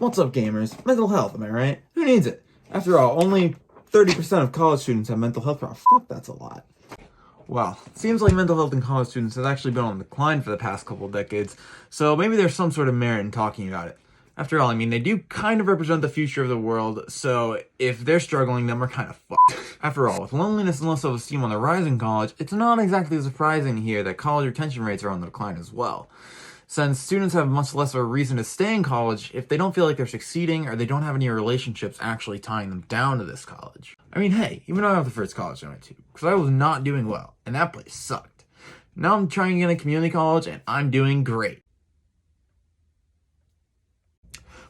What's up, gamers? Mental health, am I right? Who needs it? After all, only 30% of college students have mental health problems. Fuck, that's a lot. Well, it seems like mental health in college students has actually been on the decline for the past couple of decades, so maybe there's some sort of merit in talking about it. After all, I mean, they do kind of represent the future of the world, so if they're struggling, then we're kind of fucked. After all, with loneliness and low self-esteem on the rise in college, it's not exactly surprising to hear that college retention rates are on the decline as well. Since students have much less of a reason to stay in college if they don't feel like they're succeeding or they don't have any relationships actually tying them down to this college. I mean, hey, even though I have the first college I went to, because I was not doing well, and that place sucked. Now I'm trying to get a community college, and I'm doing great.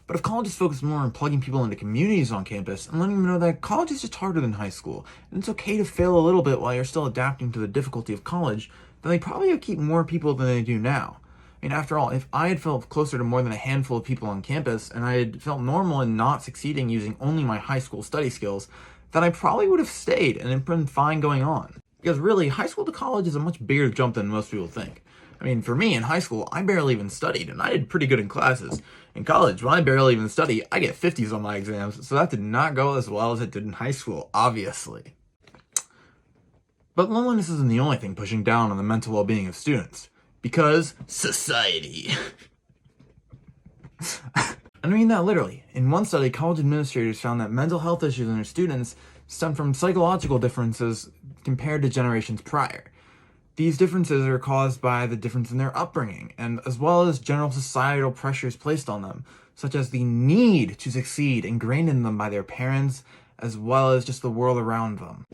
But if colleges focus more on plugging people into communities on campus and letting them know that college is just harder than high school, and it's okay to fail a little bit while you're still adapting to the difficulty of college, then they probably would keep more people than they do now. I mean, after all, if I had felt closer to more than a handful of people on campus, and I had felt normal in not succeeding using only my high school study skills, then I probably would have stayed and it been fine going on. Because really, high school to college is a much bigger jump than most people think. I mean, for me, in high school, I barely even studied, and I did pretty good in classes. In college, when I barely even study, I get 50s on my exams, so that did not go as well as it did in high school, obviously. But loneliness isn't the only thing pushing down on the mental well-being of students. Because society. I mean that literally. In one study, college administrators found that mental health issues in their students stem from psychological differences compared to generations prior. These differences are caused by the difference in their upbringing, and as well as general societal pressures placed on them, such as the need to succeed ingrained in them by their parents, as well as just the world around them.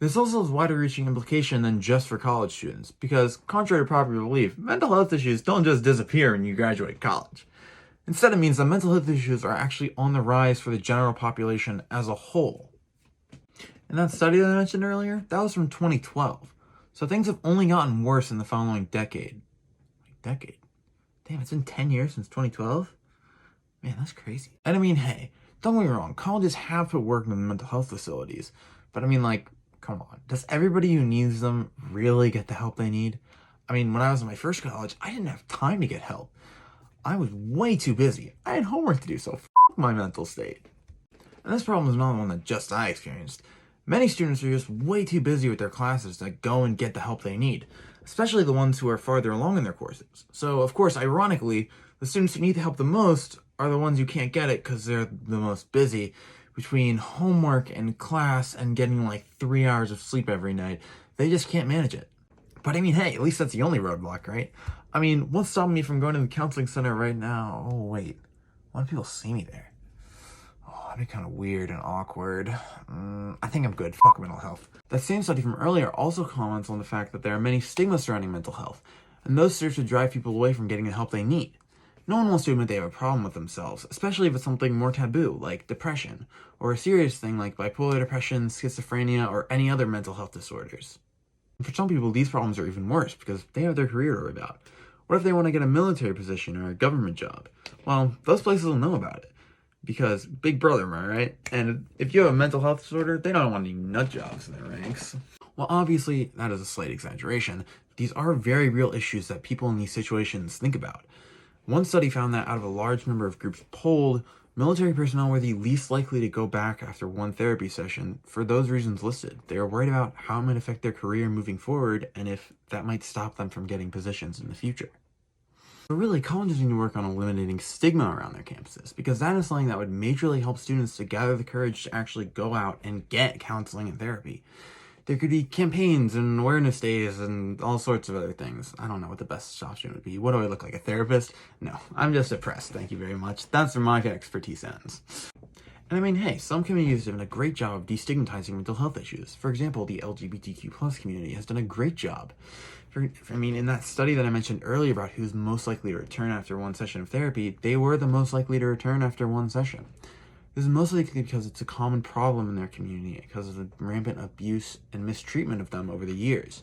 This also has wider-reaching implication than just for college students, because, contrary to popular belief, mental health issues don't just disappear when you graduate college. Instead, it means that mental health issues are actually on the rise for the general population as a whole. And that study that I mentioned earlier, that was from 2012. So things have only gotten worse in the following decade. Decade? Damn, it's been 10 years since 2012? Man, that's crazy. And I mean, hey, don't get me wrong, colleges have put work into mental health facilities, but I mean, like, come on, does everybody who needs them really get the help they need? I mean, when I was in my first college, I didn't have time to get help. I was way too busy. I had homework to do, so f*** my mental state. And this problem is not one that just I experienced. Many students are just way too busy with their classes to go and get the help they need, especially the ones who are farther along in their courses. So, of course, ironically, the students who need the help the most are the ones who can't get it because they're the most busy. Between homework and class and getting like 3 hours of sleep every night, they just can't manage it. But I mean, hey, at least that's the only roadblock, right? I mean, what's stopping me from going to the counseling center right now? Oh, wait. Why do people see me there? Oh, that'd be kind of weird and awkward. I think I'm good. Fuck mental health. That same study from earlier also comments on the fact that there are many stigmas surrounding mental health, and those serve to drive people away from getting the help they need. No one wants to admit they have a problem with themselves, especially if it's something more taboo, like depression, or a serious thing like bipolar depression, schizophrenia, or any other mental health disorders. And for some people, these problems are even worse because they have their career to worry about. What if they want to get a military position or a government job? Well, those places will know about it. Because big brother, am I right? And if you have a mental health disorder, they don't want any nut jobs in their ranks. Well, obviously, that is a slight exaggeration. These are very real issues that people in these situations think about. One study found that out of a large number of groups polled, military personnel were the least likely to go back after one therapy session for those reasons listed. They are worried about how it might affect their career moving forward and if that might stop them from getting positions in the future. But really, colleges need to work on eliminating stigma around their campuses, because that is something that would majorly help students to gather the courage to actually go out and get counseling and therapy. There could be campaigns and awareness days and all sorts of other things. I don't know what the best option would be. What do I look like, a therapist? No, I'm just depressed, thank you very much. That's where my expertise ends. And I mean, hey, some communities have done a great job of destigmatizing mental health issues. For example, the LGBTQ+ community has done a great job. In that study that I mentioned earlier about who's most likely to return after one session of therapy, they were the most likely to return after one session. This is most likely because it's a common problem in their community because of the rampant abuse and mistreatment of them over the years.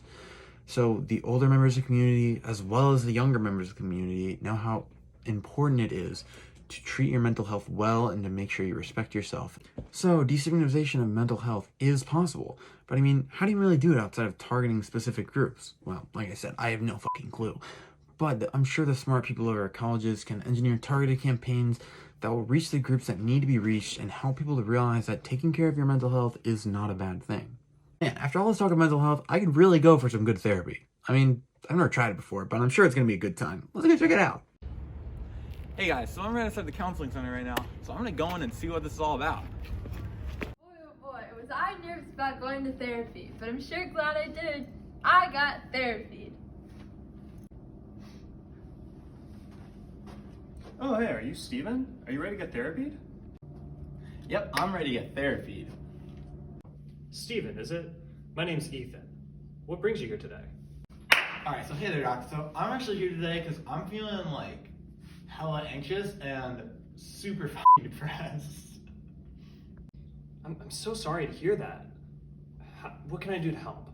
So the older members of the community, as well as the younger members of the community, know how important it is to treat your mental health well and to make sure you respect yourself. So destigmatization of mental health is possible, but I mean, how do you really do it outside of targeting specific groups? Well, like I said, I have no fucking clue. But I'm sure the smart people over at colleges can engineer targeted campaigns that will reach the groups that need to be reached and help people to realize that taking care of your mental health is not a bad thing. Man, after all this talk of mental health, I could really go for some good therapy. I mean, I've never tried it before, but I'm sure it's going to be a good time. Let's go check it out. Hey guys, so I'm right outside the counseling center right now, so I'm going to go in and see what this is all about. Boy, oh boy, was I nervous about going to therapy, but I'm sure glad I did. I got therapy. Oh, hey, are you Steven? Are you ready to get therapied? Yep, I'm ready to get therapied. Steven, is it? My name's Ethan. What brings you here today? Alright, so hey there, doc. So I'm actually here today because I'm feeling like hella anxious and super f***ing depressed. I'm so sorry to hear that. What can I do to help?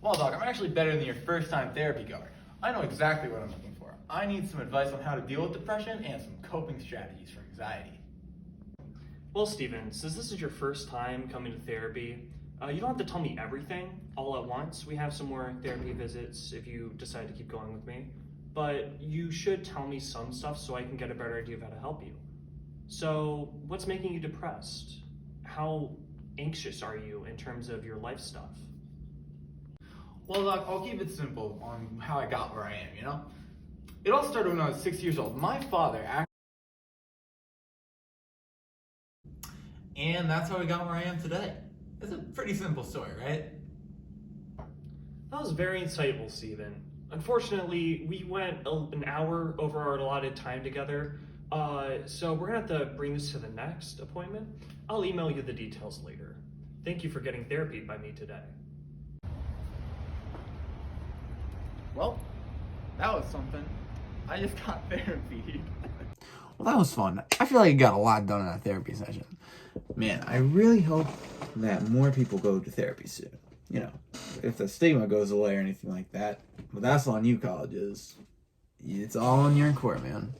Well, doc, I'm actually better than your first-time therapy goer. I know exactly what I'm looking for. I need some advice on how to deal with depression and some coping strategies for anxiety. Well, Steven, since this is your first time coming to therapy, you don't have to tell me everything all at once. We have some more therapy visits if you decide to keep going with me. But you should tell me some stuff so I can get a better idea of how to help you. So, what's making you depressed? How anxious are you in terms of your life stuff? Well, doc, I'll keep it simple on how I got where I am, you know? It all started when I was 6 years old. My father actually... And that's how I got where I am today. It's a pretty simple story, right? That was very insightful, Steven. Unfortunately, we went an hour over our allotted time together, so we're gonna have to bring this to the next appointment. I'll email you the details later. Thank you for getting therapy by me today. Well, that was something. I just got therapy. Well, that was fun. I feel like I got a lot done in that therapy session. Man, I really hope that more people go to therapy soon. You know, if the stigma goes away or anything like that. But that's on you, colleges. It's all in your court, man.